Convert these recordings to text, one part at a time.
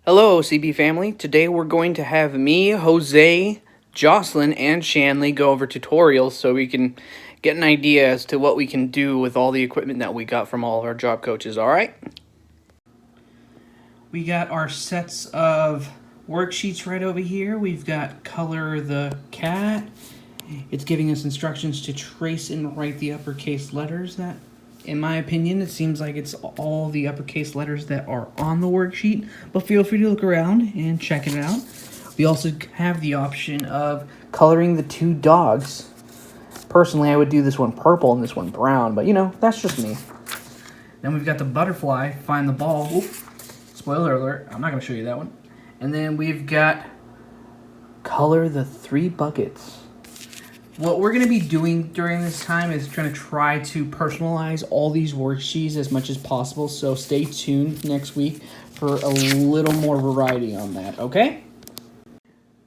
Hello, CB family. Today we're going to have me, Jose, Jocelyn, and Shanley go over tutorials so we can get an idea as to what we can do with all the equipment that we got from all of our job coaches, alright? We got our sets of worksheets right over here. We've got Color the Cat. It's giving us instructions to trace and write the uppercase letters that, in my opinion, it seems like it's all the uppercase letters that are on the worksheet, but feel free to look around and check it out. We also have the option of coloring the two dogs. Personally, I would do this one purple and this one brown, but that's just me. Then we've got the butterfly, find the ball. Oop, spoiler alert, I'm not going to show you that one. And then we've got color the three buckets. What we're going to be doing during this time is going to try to personalize all these worksheets as much as possible, so stay tuned next week for a little more variety on that, okay?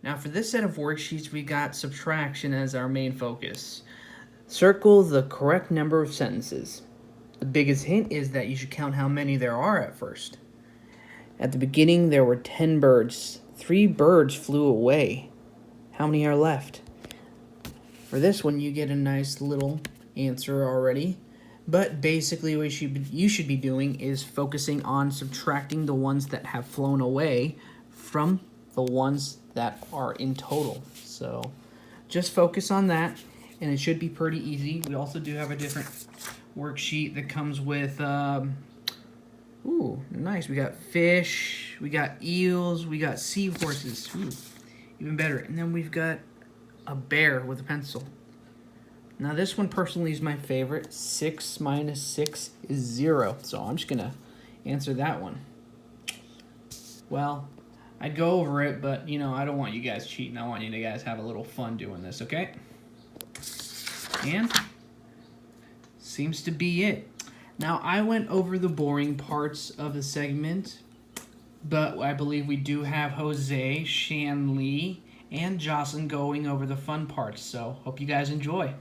Now for this set of worksheets, we got subtraction as our main focus. Circle the correct number of sentences. The biggest hint is that you should count how many there are at first. At the beginning, there were 10 birds. 3 birds flew away. How many are left? For this one, you get a nice little answer already. But basically what you should be doing is focusing on subtracting the ones that have flown away from the ones that are in total. So just focus on that, and it should be pretty easy. We also do have a different worksheet that comes with, ooh, nice. We got fish, we got eels, we got seahorses. Ooh, even better. And then we've got a bear with a pencil. Now this one personally is my favorite. 6 minus 6 is 0. So I'm just going to answer that one. Well, I'd go over it, but I don't want you guys cheating. I want you guys to have a little fun doing this, okay? And seems to be it. Now I went over the boring parts of the segment, but I believe we do have Jose, Shanley, and Jocelyn going over the fun parts, so hope you guys enjoy.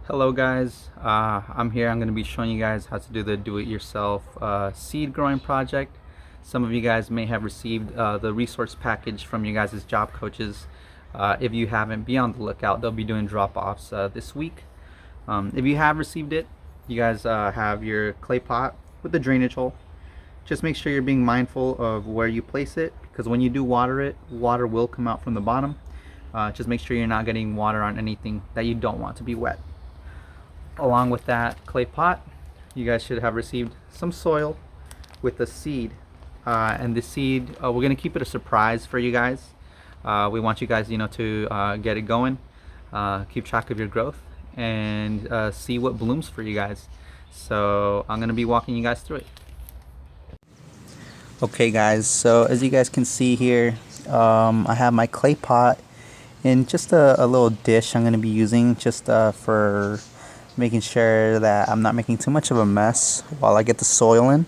Hello guys, I'm here. I'm going to be showing you guys how to do the do-it-yourself seed growing project. Some of you guys may have received the resource package from you guys' job coaches. If you haven't, be on the lookout. They'll be doing drop-offs this week. If you have received it, you guys have your clay pot with the drainage hole. Just make sure you're being mindful of where you place it, because when you do water it, water will come out from the bottom. Just make sure you're not getting water on anything that you don't want to be wet. Along with that clay pot, you guys should have received some soil with the seed. And the seed, we're going to keep it a surprise for you guys. We want you guys, to get it going, keep track of your growth, and see what blooms for you guys. So I'm going to be walking you guys through it. Okay guys, so as you guys can see here, I have my clay pot in just a little dish I'm going to be using just for making sure that I'm not making too much of a mess while I get the soil in.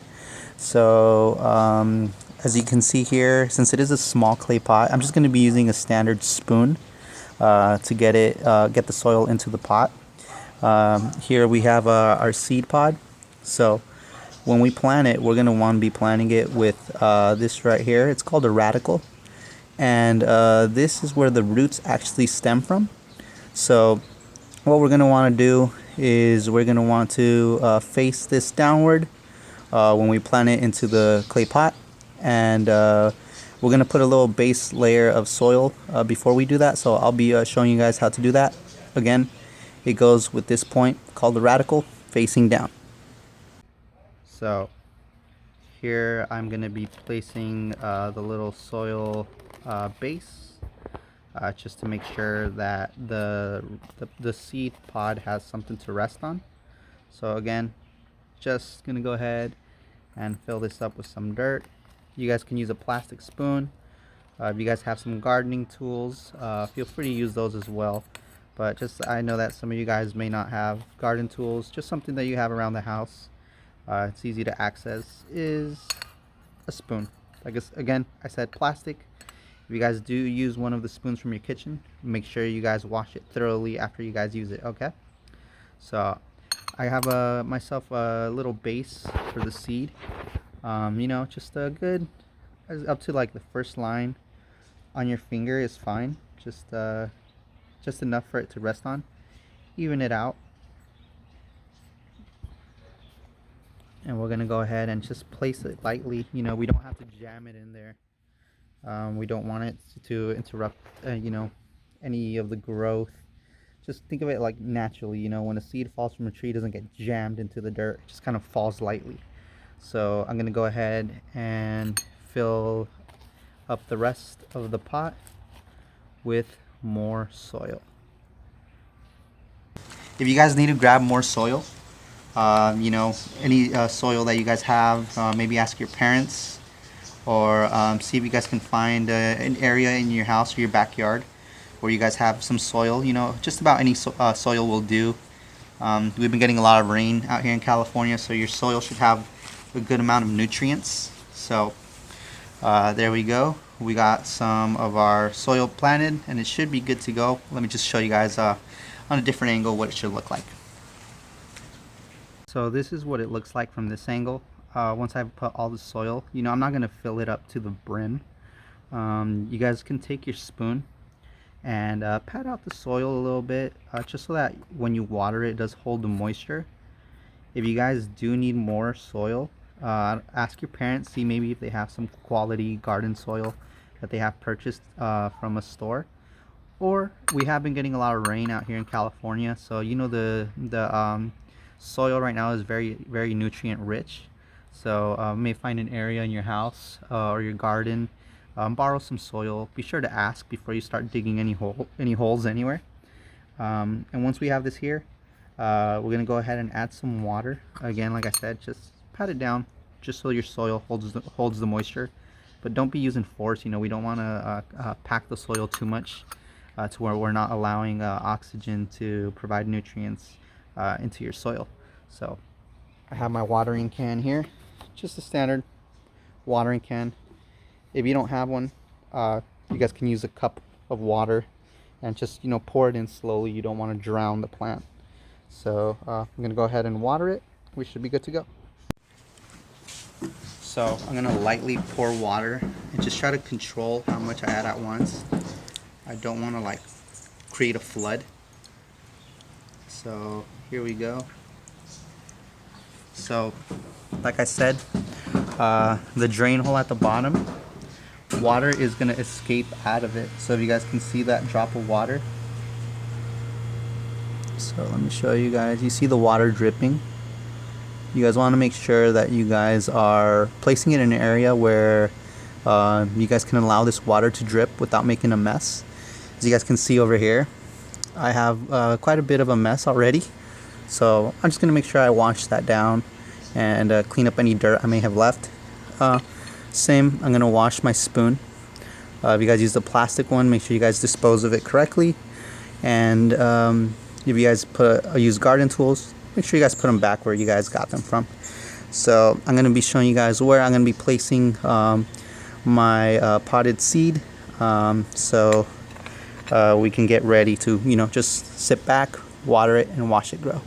So as you can see here, since it is a small clay pot, I'm just going to be using a standard spoon to get the soil into the pot. Here we have our seed pod. So when we plant it, we're going to want to be planting it with this right here. It's called a radicle, and this is where the roots actually stem from. So what we're going to want to do is we're going to want to face this downward when we plant it into the clay pot, and we're going to put a little base layer of soil before we do that. So I'll be showing you guys how to do that. Again, it goes with this point called the radicle facing down. So here I'm going to be placing the little soil base just to make sure that the seed pod has something to rest on. So again, just going to go ahead and fill this up with some dirt. You guys can use a plastic spoon. If you guys have some gardening tools, feel free to use those as well. But I know that some of you guys may not have garden tools. Just something that you have around the house. It's easy to access is a spoon. I guess again, I said plastic. If you guys do use one of the spoons from your kitchen, make sure you guys wash it thoroughly after you guys use it, okay? So I have myself a little base for the seed. Just a good up to like the first line on your finger is fine. Just enough for it to rest on. Even it out. And we're gonna go ahead and just place it lightly. You know, we don't have to jam it in there. We don't want it to interrupt, you know, any of the growth. Just think of it like naturally, you know, when a seed falls from a tree, it doesn't get jammed into the dirt. It just kind of falls lightly. So I'm gonna go ahead and fill up the rest of the pot with more soil. If you guys need to grab more soil, you know, any soil that you guys have, maybe ask your parents, or see if you guys can find an area in your house or your backyard where you guys have some soil. You know, just about any soil will do. We've been getting a lot of rain out here in California, so your soil should have a good amount of nutrients. So there we go. We got some of our soil planted and it should be good to go. Let me just show you guys on a different angle what it should look like. So this is what it looks like from this angle. Once I've put all the soil, you know, I'm not going to fill it up to the brim. You guys can take your spoon and pat out the soil a little bit, just so that when you water it, it does hold the moisture. If you guys do need more soil, ask your parents, see maybe if they have some quality garden soil that they have purchased from a store. Or we have been getting a lot of rain out here in California, so you know the soil right now is very nutrient rich. So you may find an area in your house or your garden, borrow some soil. Be sure to ask before you start digging any holes anywhere. And once we have this here, we're gonna go ahead and add some water. Again, like I said, just pat it down just so your soil holds the moisture, but don't be using force. You know, we don't want to pack the soil too much to where we're not allowing oxygen to provide nutrients into your soil. So I have my watering can here, just a standard watering can. If you don't have one, you guys can use a cup of water and just, you know, pour it in slowly. You don't want to drown the plant. So I'm gonna go ahead and water it. We should be good to go. So I'm gonna lightly pour water and just try to control how much I add at once. I don't want to like create a flood. So here we go. So like I said, the drain hole at the bottom, water is going to escape out of it. So if you guys can see that drop of water, so let me show you guys. You see the water dripping. You guys want to make sure that you guys are placing it in an area where you guys can allow this water to drip without making a mess. As you guys can see over here, I have quite a bit of a mess already. So I'm just going to make sure I wash that down and clean up any dirt I may have left. Same, I'm going to wash my spoon. If you guys use the plastic one, make sure you guys dispose of it correctly. And if you guys use garden tools, make sure you guys put them back where you guys got them from. So I'm going to be showing you guys where I'm going to be placing my potted seed. So we can get ready to, you know, just sit back, water it, and watch it grow.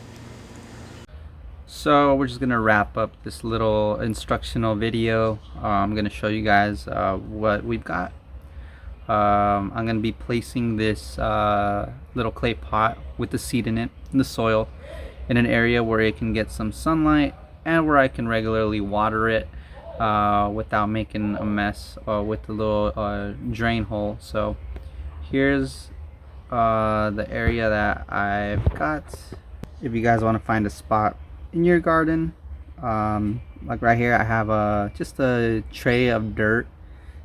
So we're just gonna wrap up this little instructional video. I'm gonna show you guys what we've got. I'm gonna be placing this little clay pot with the seed in it, in the soil, in an area where it can get some sunlight and where I can regularly water it without making a mess with the little drain hole. So here's the area that I've got. If you guys want to find a spot in your garden, like right here, I have just a tray of dirt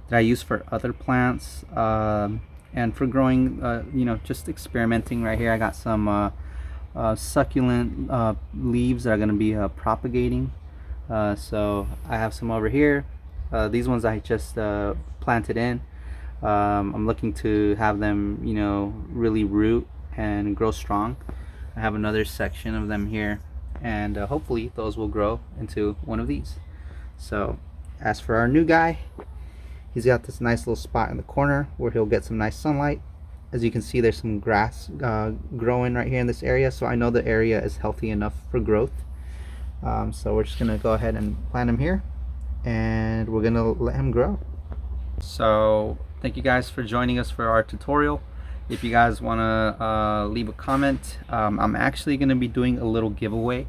that I use for other plants and for growing, you know, just experimenting. Right here I got some succulent leaves that are going to be propagating. So I have some over here. These ones I just planted in. I'm looking to have them, you know, really root and grow strong. I have another section of them here, and hopefully those will grow into one of these. So as for our new guy, he's got this nice little spot in the corner where he'll get some nice sunlight. As you can see, there's some grass growing right here in this area, so I know the area is healthy enough for growth. So we're just gonna go ahead and plant him here, and we're gonna let him grow. So thank you guys for joining us for our tutorial. If you guys want to leave a comment, I'm actually going to be doing a little giveaway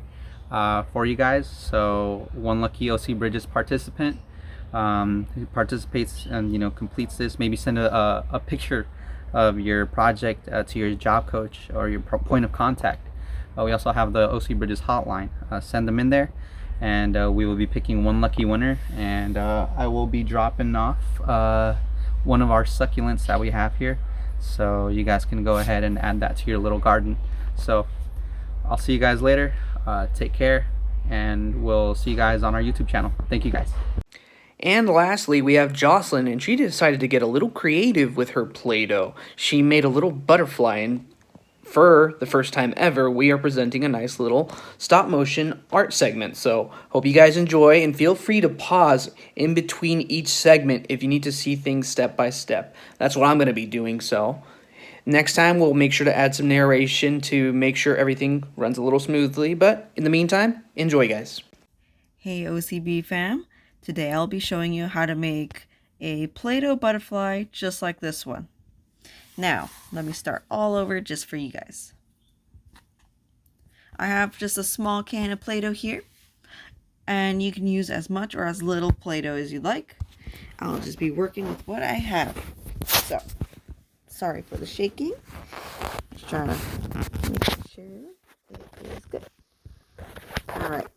for you guys. So one lucky OC Bridges participant who participates and completes this, maybe send a picture of your project to your job coach or your point of contact. We also have the OC Bridges hotline. Send them in there, and we will be picking one lucky winner, and I will be dropping off one of our succulents that we have here, so you guys can go ahead and add that to your little garden. So I'll see you guys later. Take care, and we'll see you guys on our YouTube channel. Thank you guys. And lastly, we have Jocelyn, and she decided to get a little creative with her Play-Doh. She made a little butterfly, and for the first time ever, we are presenting a nice little stop-motion art segment. So, hope you guys enjoy, and feel free to pause in between each segment if you need to see things step by step. That's what I'm going to be doing, so next time we'll make sure to add some narration to make sure everything runs a little smoothly, but in the meantime, enjoy, guys. Hey OCB fam, today I'll be showing you how to make a Play-Doh butterfly just like this one. Now, let me start all over just for you guys. I have just a small can of Play-Doh here, and you can use as much or as little Play-Doh as you like. I'll just be working with what I have. So, sorry for the shaking. Just trying to make sure it is good. Alright.